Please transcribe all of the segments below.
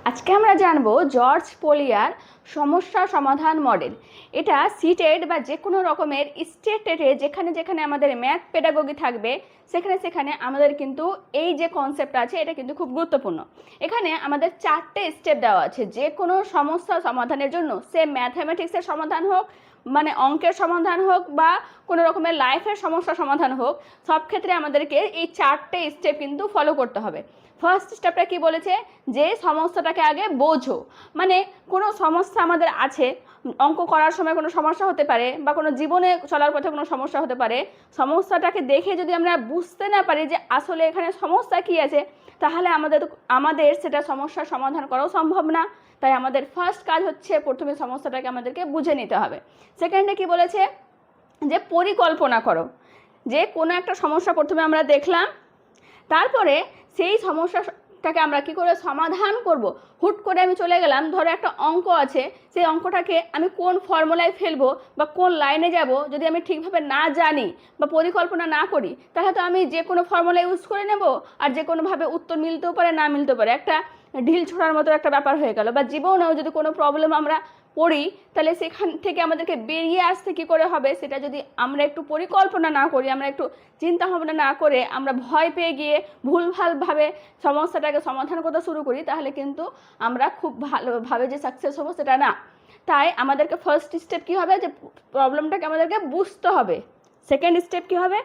আজকে আমরা জানবো জর্জ পোলিয়ার সমস্যা সমাধান মডেল। এটা সিটেড বা যে কোনো রকমের স্টেটেডে যেখানে যেখানে আমাদের ম্যাথ পেডাগোগি থাকবে সেখানে সেখানে আমাদের কিন্তু এই যে কনসেপ্ট আছে এটা কিন্তু খুব গুরুত্বপূর্ণ। এখানে আমাদের 4টে স্টেপ দেওয়া আছে যে কোনো সমস্যা সমাধানের জন্য, সে ম্যাথামেটিক্সের সমাধান হোক, মানে অঙ্কের সমাধান হোক বা কোনো রকমের লাইফের সমস্যা সমাধান হোক, সব ক্ষেত্রে আমাদেরকে এই 4টে স্টেপ কিন্তু ফলো করতে হবে। ফার্স্ট স্টেপটা কি বলেছে, যে সমস্যাটাকে আগে বোঝো। মানে কোনো সমস্যা আমাদের আছে, অঙ্ক করার সময় কোনো সমস্যা হতে পারে বা কোনো জীবনে চলার পথে কোনো সমস্যা হতে পারে। সমস্যাটাকে দেখে যদি আমরা বুঝতে না পারি যে আসলে এখানে সমস্যা কী আছে, তাহলে আমাদের সেটা সমস্যার সমাধান করাও সম্ভব না। তাই আমাদের ফার্স্ট কাজ হচ্ছে প্রথমে সমস্যাটাকে আমাদেরকে বুঝে নিতে হবে। সেকেন্ডে কি বলেছে, যে পরিকল্পনা করো। যে কোনো একটা সমস্যা প্রথমে আমরা দেখলাম, তারপরে সেই সমস্যাটাকে আমরা কি করে সমাধান করব। হুট করে আমি চলে গেলাম, ধরো একটা অঙ্ক আছে, সেই অঙ্কটাকে আমি কোন ফর্মুলায় ফেলবো বা কোন লাইনে যাব, যদি আমি ঠিকভাবে না জানি বা পরিকল্পনা না করি, তাহলে তো আমি যে কোনো ফর্মুলা ইউজ করে নেব আর যে কোনোভাবে উত্তর মিলতেও পারে না মিলতেও পারে, একটা ঢিল ছোড়ার মতো একটা ব্যাপার হয়ে গেল। বা জীবনেও যদি কোনো প্রবলেম আমরা পড়ি, তাহলে সেখান থেকে আমাদেরকে বেরিয়ে আসতে কী করে হবে, সেটা যদি আমরা একটু পরিকল্পনা না করি, আমরা একটু চিন্তা ভাবনা না করে আমরা ভয় পেয়ে গিয়ে ভুলভালভাবে সমস্যাটাকে সমাধান করতে শুরু করি, তাহলে কিন্তু আমরা খুব ভালোভাবে যে সাকসেস হবো সেটা না। তাই আমাদেরকে ফার্স্ট স্টেপ কী হবে, যে প্রবলেমটাকে আমাদেরকে বুঝতে হবে। সেকেন্ড স্টেপ কী হবে,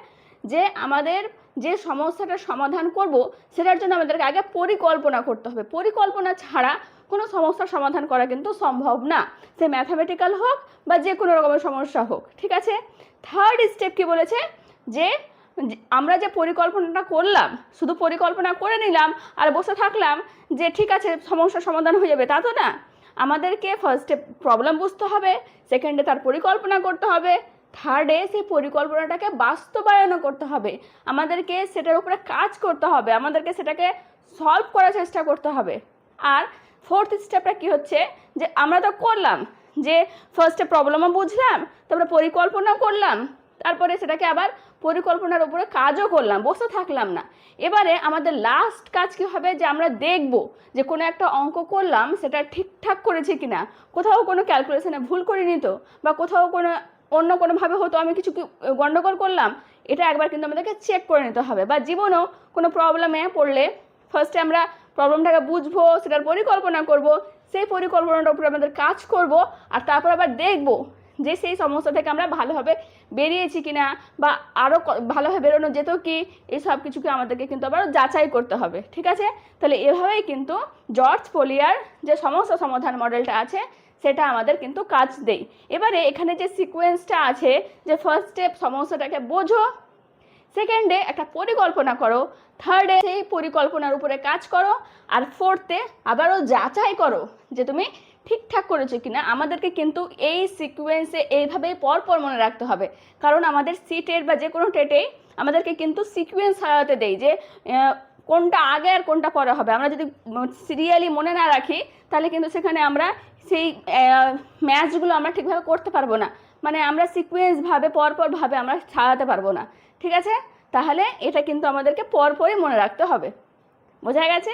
যে আমাদের যে সমস্যাটার সমাধান করব সেটার জন্য আমাদেরকে আগে পরিকল্পনা করতে হবে। পরিকল্পনা ছাড়া কোনো সমস্যার সমাধান করা কিন্তু সম্ভব না, সে ম্যাথামেটিক্যাল হোক বা যে কোনো রকমের সমস্যা হোক। ঠিক আছে, থার্ড স্টেপ কি বলেছে, যে আমরা যে পরিকল্পনাটা করলাম, শুধু পরিকল্পনা করে নিলাম আর বসে থাকলাম যে ঠিক আছে সমস্যার সমাধান হয়ে যাবে, তা তো না। আমাদেরকে ফার্স্টে প্রবলেম বুঝতে হবে, সেকেন্ডে তার পরিকল্পনা করতে হবে, থার্ডে সেই পরিকল্পনাটাকে বাস্তবায়ন করতে হবে, আমাদেরকে সেটার উপরে কাজ করতে হবে, আমাদেরকে সেটাকে সলভ করার চেষ্টা করতে হবে। আর ফোর্থ স্টেপটা কি হচ্ছে, যে আমরা তো করলাম, যে ফার্স্টে প্রবলেমও বুঝলাম, তারপরে পরিকল্পনা করলাম, তারপরে সেটাকে আবার পরিকল্পনার উপরে কাজও করলাম, বসে থাকলাম না। এবারে আমাদের লাস্ট কাজ কি হবে, যে আমরা দেখব যে কোনো একটা অঙ্ক করলাম সেটা ঠিকঠাক করেছি কিনা, কোথাও কোনো ক্যালকুলেশনে ভুল করিনি তো, বা কোথাও কোনো অন্য কোনোভাবে হয়তো আমি কিছু গণ্ডগোল করলাম, এটা একবার কিন্তু আমাদেরকে চেক করে নিতে হবে। বা জীবনেও কোনো প্রবলেমে পড়লে ফার্স্টে আমরা প্রবলেমটাকে বুঝবো, সেটার পরিকল্পনা করব, সেই পরিকল্পনাটার উপরে আমাদের কাজ করব, আর তারপর আবার দেখব যে সেই সমস্যা থেকে আমরা ভালোভাবে বেরিয়েছি কিনা, বা আরও ভালোভাবে বেরোনো যেত কি, এই সব কিছুকে আমাদেরকে কিন্তু আবার যাচাই করতে হবে। ঠিক আছে, তাহলে এভাবেই কিন্তু জর্জ পোলিয়ার যে সমস্যা সমাধান মডেলটা আছে সেটা আমাদের কিন্তু কাজ দেয়। এবারে এখানে যে সিকোয়েন্সটা আছে, যে ফার্স্ট স্টেপ সমস্যাটাকে বোঝো, সেকেন্ডে একটা পরিকল্পনা করো, থার্ডে সেই পরিকল্পনার উপরে কাজ করো, আর ফোর্থে আবারও যাচাই করো যে তুমি ঠিকঠাক করেছো কিনা। আমাদেরকে কিন্তু এই সিকোয়েন্সে এইভাবেই পরপর মনে রাখতে হবে, কারণ আমাদের সিটের বা যে কোনো টেটেই আমাদেরকে কিন্তু সিকোয়েন্স সাজাতে দেয়, যে কোনটা আগে আর কোনটা পরে হবে। আমরা যদি সিরিয়ালি মনে না রাখি, তাহলে কিন্তু সেখানে আমরা সেই ম্যাচগুলো আমরা ঠিকভাবে করতে পারবো না, মানে আমরা সিকোয়েন্সভাবে পরপরভাবে আমরা সাজাতে পারবো না। ঠিক আছে, তাহলে এটা কিন্তু আমাদেরকে পরপরই মনে রাখতে হবে। বোঝা গেছে?